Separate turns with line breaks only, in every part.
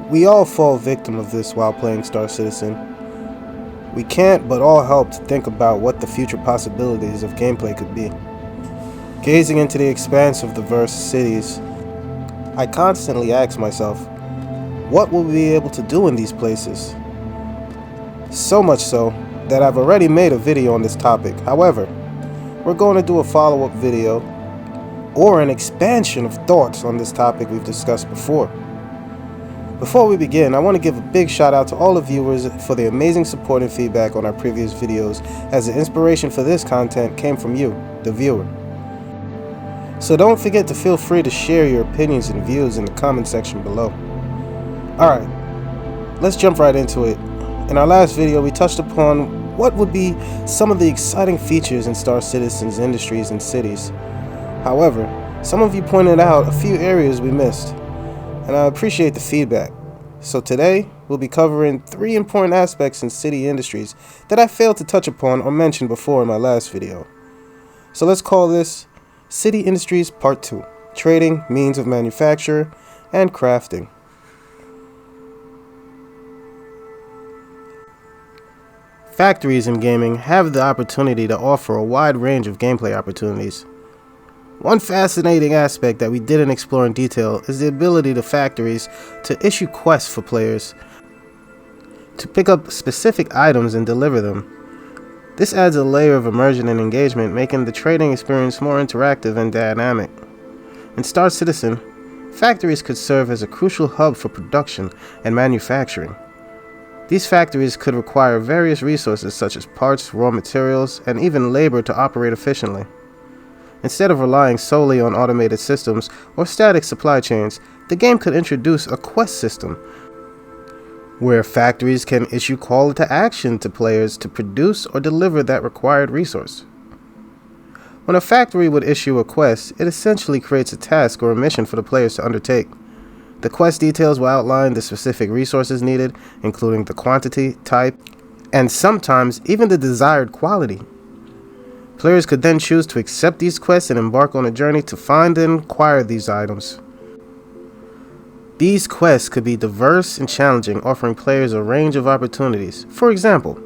We all fall victim of this while playing Star Citizen. We can't but all help to think about what the future possibilities of gameplay could be. Gazing into the expanse of the diverse cities, I constantly ask myself, what will we be able to do in these places? So much so that I've already made a video on this topic. However, we're going to do a follow-up video or an expansion of thoughts on this topic we've discussed before. Before we begin, I want to give a big shout out to all the viewers for the amazing support and feedback on our previous videos, as the inspiration for this content came from you, the viewer. So don't forget to feel free to share your opinions and views in the comment section below. Alright, let's jump right into it. In our last video, we touched upon what would be some of the exciting features in Star Citizen's industries and cities. However, some of you pointed out a few areas we missed, and I appreciate the feedback. So today, we'll be covering 3 important aspects in city industries that I failed to touch upon or mention before in my last video. So let's call this City Industries Part 2, Trading, Means of Manufacture, and Crafting. Factories in gaming have the opportunity to offer a wide range of gameplay opportunities. One fascinating aspect that we didn't explore in detail is the ability of factories to issue quests for players to pick up specific items and deliver them. This adds a layer of immersion and engagement, making the trading experience more interactive and dynamic. In Star Citizen, factories could serve as a crucial hub for production and manufacturing. These factories could require various resources such as parts, raw materials, and even labor to operate efficiently. Instead of relying solely on automated systems or static supply chains, the game could introduce a quest system where factories can issue call to action to players to produce or deliver that required resource. When a factory would issue a quest, it essentially creates a task or a mission for the players to undertake. The quest details will outline the specific resources needed, including the quantity, type, and sometimes even the desired quality. Players could then choose to accept these quests and embark on a journey to find and acquire these items. These quests could be diverse and challenging, offering players a range of opportunities. For example,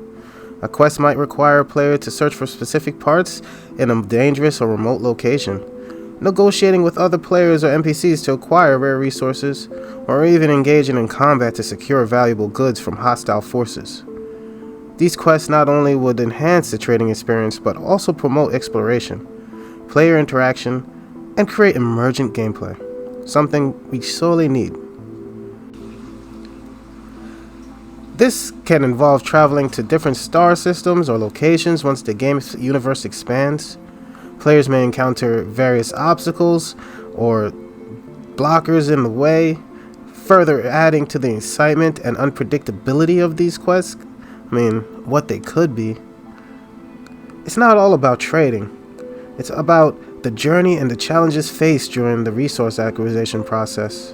a quest might require a player to search for specific parts in a dangerous or remote location, negotiating with other players or NPCs to acquire rare resources, or even engaging in combat to secure valuable goods from hostile forces. These quests not only would enhance the trading experience, but also promote exploration, player interaction, and create emergent gameplay, something we sorely need. This can involve traveling to different star systems or locations once the game's universe expands. Players may encounter various obstacles or blockers in the way, further adding to the excitement and unpredictability of these quests. What they could be. It's not all about trading. It's about the journey and the challenges faced during the resource acquisition process.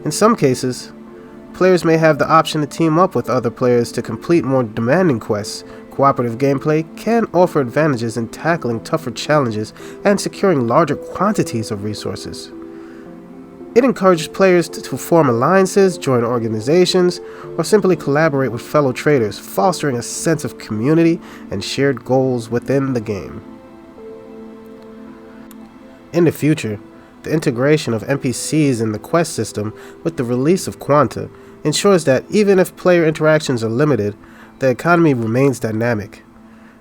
In some cases, players may have the option to team up with other players to complete more demanding quests. Cooperative gameplay can offer advantages in tackling tougher challenges and securing larger quantities of resources. It encourages players to form alliances, join organizations, or simply collaborate with fellow traders, fostering a sense of community and shared goals within the game. In the future, the integration of NPCs in the quest system with the release of Quanta ensures that even if player interactions are limited, the economy remains dynamic.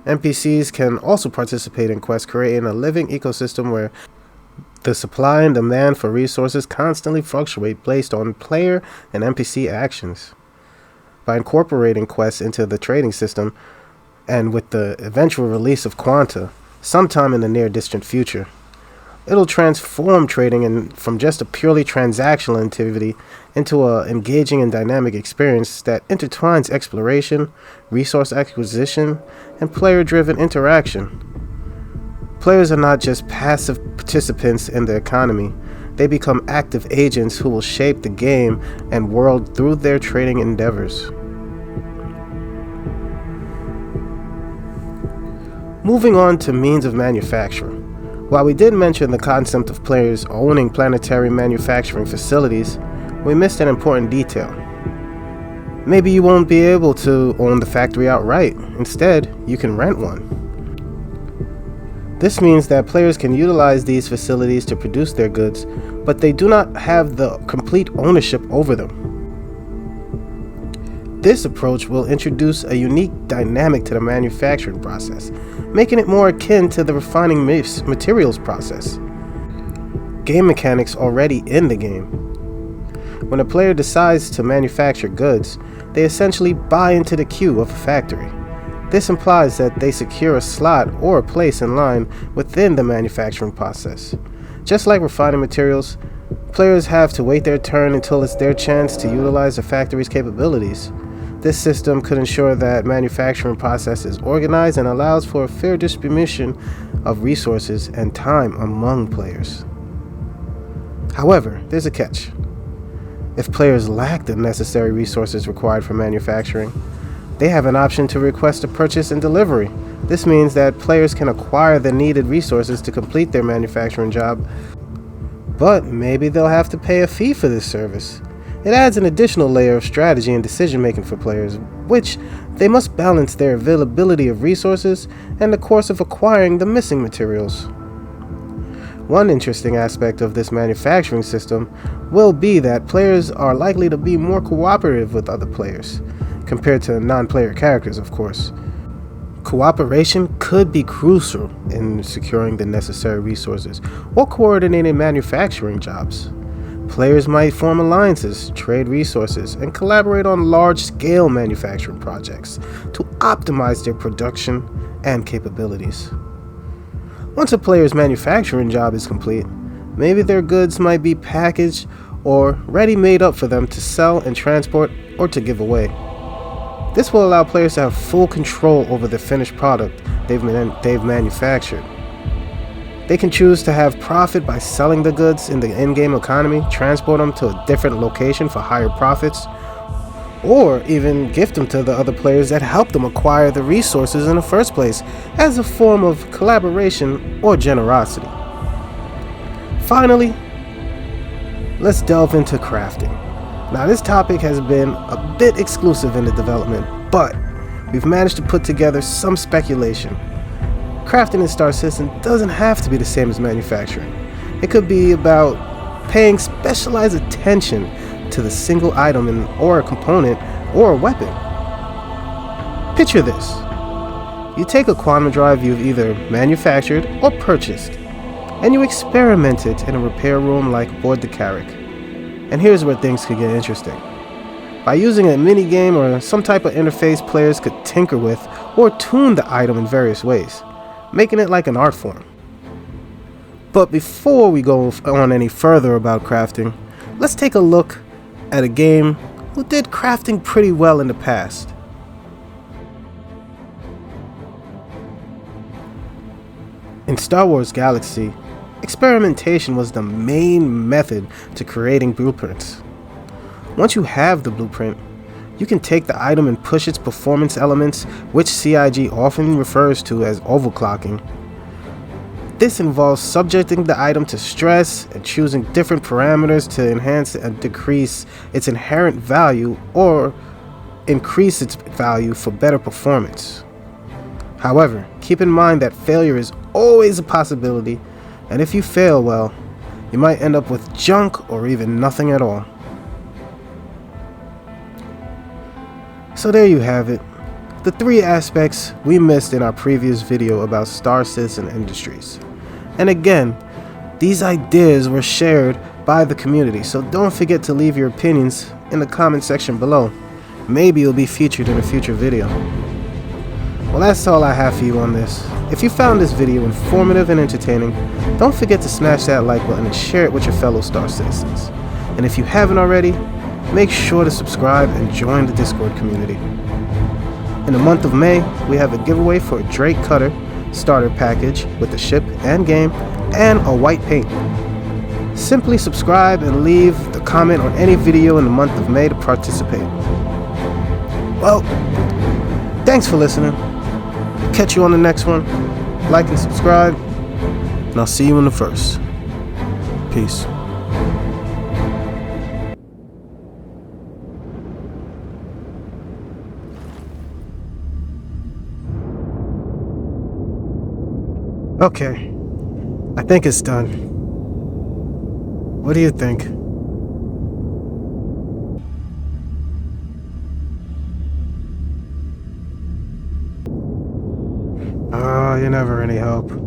NPCs can also participate in quests, creating a living ecosystem where the supply and demand for resources constantly fluctuate based on player and NPC actions. By incorporating quests into the trading system, and with the eventual release of Quanta, sometime in the near-distant future, it'll transform trading from just a purely transactional activity into an engaging and dynamic experience that intertwines exploration, resource acquisition, and player-driven interaction. Players are not just passive participants in the economy. They become active agents who will shape the game and world through their trading endeavors. Moving on to means of manufacture. While we did mention the concept of players owning planetary manufacturing facilities, we missed an important detail. Maybe you won't be able to own the factory outright. Instead, you can rent one. This means that players can utilize these facilities to produce their goods, but they do not have the complete ownership over them. This approach will introduce a unique dynamic to the manufacturing process, making it more akin to the refining materials process. Game mechanics already in the game. When a player decides to manufacture goods, they essentially buy into the queue of a factory. This implies that they secure a slot or a place in line within the manufacturing process. Just like refining materials, players have to wait their turn until it's their chance to utilize the factory's capabilities. This system could ensure that manufacturing process is organized and allows for a fair distribution of resources and time among players. However, there's a catch. If players lack the necessary resources required for manufacturing, they have an option to request a purchase and delivery. This means that players can acquire the needed resources to complete their manufacturing job, but maybe they'll have to pay a fee for this service. It adds an additional layer of strategy and decision making for players, which they must balance their availability of resources and the course of acquiring the missing materials. One interesting aspect of this manufacturing system will be that players are likely to be more cooperative with other players, compared to non-player characters, of course. Cooperation could be crucial in securing the necessary resources or coordinating manufacturing jobs. Players might form alliances, trade resources, and collaborate on large-scale manufacturing projects to optimize their production and capabilities. Once a player's manufacturing job is complete, maybe their goods might be packaged or ready-made up for them to sell and transport or to give away. This will allow players to have full control over the finished product they've manufactured. They can choose to have profit by selling the goods in the in-game economy, transport them to a different location for higher profits, or even gift them to the other players that helped them acquire the resources in the first place as a form of collaboration or generosity. Finally, let's delve into crafting. Now, this topic has been a bit exclusive in the development, but we've managed to put together some speculation. Crafting in Star Citizen doesn't have to be the same as manufacturing. It could be about paying specialized attention to the single item or a component or a weapon. Picture this. You take a quantum drive you've either manufactured or purchased, and you experiment it in a repair room like aboard the Carrack. And here's where things could get interesting. By using a mini-game or some type of interface, players could tinker with or tune the item in various ways, making it like an art form. But before we go on any further about crafting, let's take a look at a game who did crafting pretty well in the past. In Star Wars Galaxy, experimentation was the main method to creating blueprints. Once you have the blueprint, you can take the item and push its performance elements, which CIG often refers to as overclocking. This involves subjecting the item to stress and choosing different parameters to enhance and decrease its inherent value or increase its value for better performance. However, keep in mind that failure is always a possibility, and if you fail well, you might end up with junk or even nothing at all. So there you have it, the 3 aspects we missed in our previous video about Star Citizen Industries. And again, these ideas were shared by the community, so don't forget to leave your opinions in the comment section below. Maybe you'll be featured in a future video. Well, that's all I have for you on this. If you found this video informative and entertaining, don't forget to smash that like button and share it with your fellow Star Citizens. And if you haven't already, make sure to subscribe and join the Discord community. In the month of May, we have a giveaway for a Drake Cutter starter package with the ship and game and a white paint. Simply subscribe and leave the comment on any video in the month of May to participate. Well, thanks for listening. Catch you on the next one. Like and subscribe, and I'll see you in the first. Peace. Okay, I think it's done. What do you think? Oh, you're never any help.